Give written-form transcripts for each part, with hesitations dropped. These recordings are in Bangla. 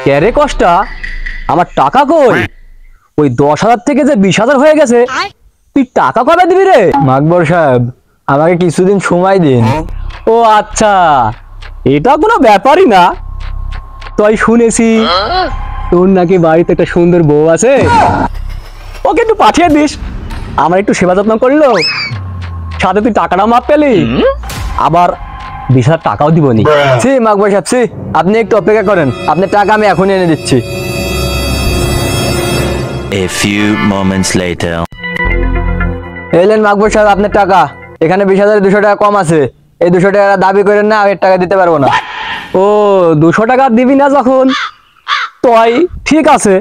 ক্যারে কষ্টা আমার টাকা কই? ওই 10,000 থেকে যে 20,000 হয়ে গেছে, তুই টাকা কবে দিবি রে? মাকবর সাহেব, আমাকে কিছুদিন সময় দিন। ও আচ্ছা, এটা কোনো ব্যাপারই না। তুই শুনেছি তোর নাকি বাড়িতে একটা সুন্দর বউ আছে, ওকে একটু পাঠিয়ে দিস, আমার একটু সেবা যত্ন করলো, সাথে তুই টাকাটা মাপ পেলি, আবার 20,000 টাকাও দিবনি। সি মাকবর সাহেব, সি আপনি একটু অপেক্ষা করেন, আপনার টাকা আমি এখনই এনে দিচ্ছি। A few moments later. এলেন মাকবর সাহেব আপনার টাকা। এখানে 20,200 টাকা কম আছে, এই 200 টাকা দাবি করেন না, আমি এর টাকা দিতে পারবো না। ও 200 টাকা দিবি না যখন, তুই ঠিক আছে,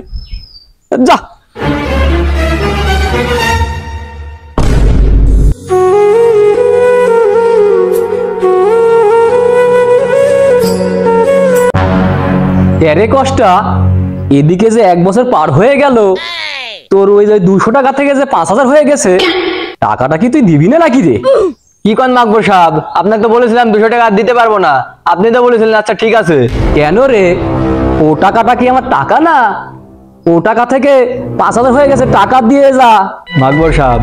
যা। এরে কষ্টা, এদিকে যে 1 বছর পার হয়ে গেল, তোর ওই যে 200 টাকা থেকে যে 5,000 হয়ে গেছে, টাকাটা কি তুই দিবি না নাকি রে? কি কোন মাকবর সাহেব, আপনাকে তো বলেছিলাম 200 টাকা আর দিতে পারবো না, আপনি তো বলেছিলেন আচ্ছা ঠিক আছে। কেন রে, ও টাকাটা কি আমার টাকা না? ও টাকা থেকে 5,000 হয়ে গেছে, টাকা দিয়ে যা। মাকবর সাহেব,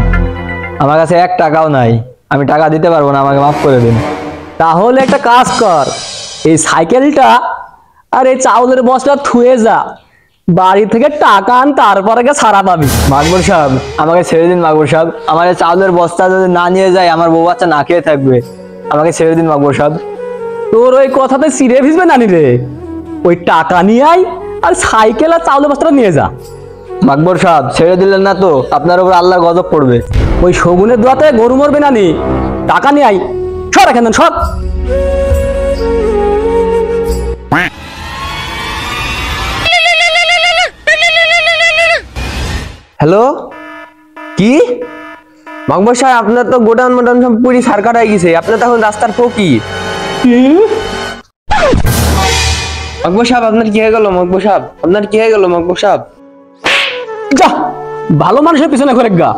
আমার কাছে 1 টাকাও নাই, আমি টাকা দিতে পারবো না, আমাকে মাফ করে দিন। তাহলে একটা কাজ কর, এই সাইকেলটা আর এই চাউলের বস্তা থুয়ে যা, বাড়ি থেকে টাকা আন, তারপরে ছাড়া পাবি। মাকবর সাহেব, আমাকে ছেড়ে দিন মাকবর সাহেব, আমার এই চাউলের বস্তা যদি না নিয়ে যায় আমার বউ বাচ্চা না খেয়ে থাকবে, আমাকে ছেড়ে দিন মাকবর সাহেব। তোর ওই কথাতে চিড়ে ভিজবে নানি রে, ওই টাকা নিয়ে আয় আর সাইকেল আর চাউলের বস্তাটা নিয়ে যা। মাকবর সাহেব, ছেড়ে দিলেন না তো আপনার উপর আল্লাহর গজব পড়বে। ওই শগুনের দোয়াতে গরু মরবে নানি, টাকা নিয়ে আয়, সর এখান থেকে, সর। হ্যালো, কি মাকবর সাহেব, আপনার তো গোডাউন মোডাউন সব পুরি সারকার হয়ে গেছে, আপনার তখন রাস্তার ফকির। মাকবর সাহেব, আপনার কি হয়ে গেল? মাকবর সাহেব, আপনার কি হয়ে গেল? মাকবর সাহেব, যা, ভালো মানুষের পিছনে ঘরে গা,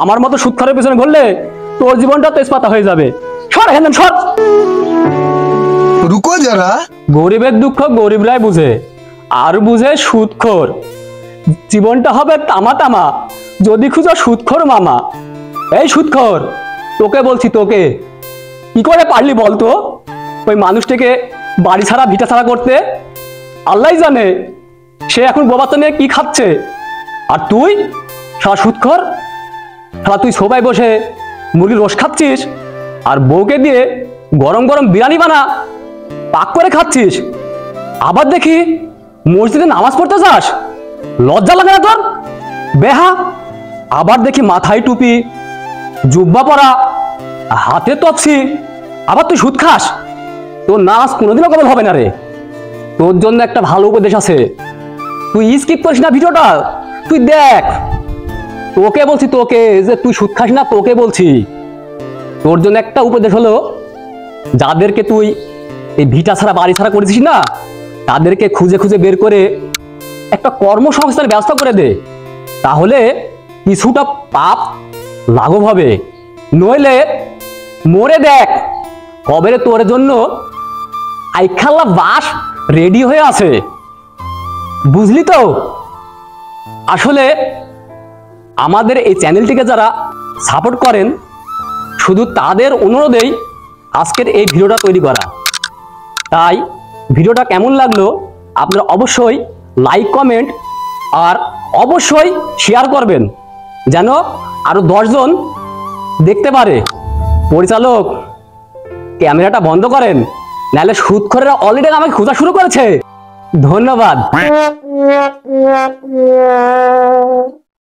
আমার মতো সুৎখরের পিছনে ঘুরলে তোর জীবনটা তেজপাতা হয়ে যাবে। সর এখান থেকে, সর। रुको जरा। গরিবের দুঃখ গরিবরাই বুঝে, আর বুঝে সুৎখোর। জীবনটা হবে তামা তামা যদি খুঁজো সুৎখোর মামা। এই সুৎখোর, তোকে বলছি, তোকে কি করে পারলি বলতো ওই মানুষটাকে বাড়ি ছাড়া ভিটা ছাড়া করতে? আল্লাহই জানে সে এখন বাবাচ্চা নিয়ে কি খাচ্ছে, আর তুই সারা সুৎখোর, সারা তুই সবাই বসে মুরগির রোস খাচ্ছিস, আর বউকে দিয়ে গরম গরম বিরিয়ানি বানা পাক করে খাচ্ছিস, আবার দেখি মসজিদে নামাজ পড়তে যাস, লজ্জা লাগে না তোর? বেহা, আবার দেখি মাথায় টুপি, জুব্বা পরা, হাতে তপসি, আবার তুই সুদ খাস। তোর নামাজ কোনোদিনও কবল হবে না রে। তোর জন্য একটা ভালো উপদেশ আছে, তুই স্কিপ করিস না ভিডিওটা, তুই দেখ। তোকে বলছি, তোকে, যে তুই সুদ খাস না, তোকে বলছি। তোর জন্য একটা উপদেশ হলো, যাদেরকে তুই এই ভিটা ছাড়া বাড়ি ছাড়া করেছিস না, তাদেরকে খুঁজে খুঁজে বের করে একটা কর্মসংস্থানের ব্যবস্থা করে দে, তাহলে কিছুটা পাপ লাঘব হবে। নইলে মরে দেখ, কবেরে তোর জন্য আইখাল্লা বাস রেডি হয়ে আছে, বুঝলি তো? আসলে আমাদের এই চ্যানেলটিকে যারা সাপোর্ট করেন, শুধু তাদের অনুরোধেই আজকের এই ভিডিওটা তৈরি করা। তাই ভিডিওটা কেমন লাগলো আপনারা অবশ্যই লাইক, কমেন্ট আর অবশ্যই শেয়ার করবেন, যেন আরো 10 জন দেখতে পারে। পরিচালক, ক্যামেরাটা বন্ধ করেন, নাহলে সুৎখোরেরা অলরেডি আমাকে খোঁজা শুরু করেছে। ধন্যবাদ।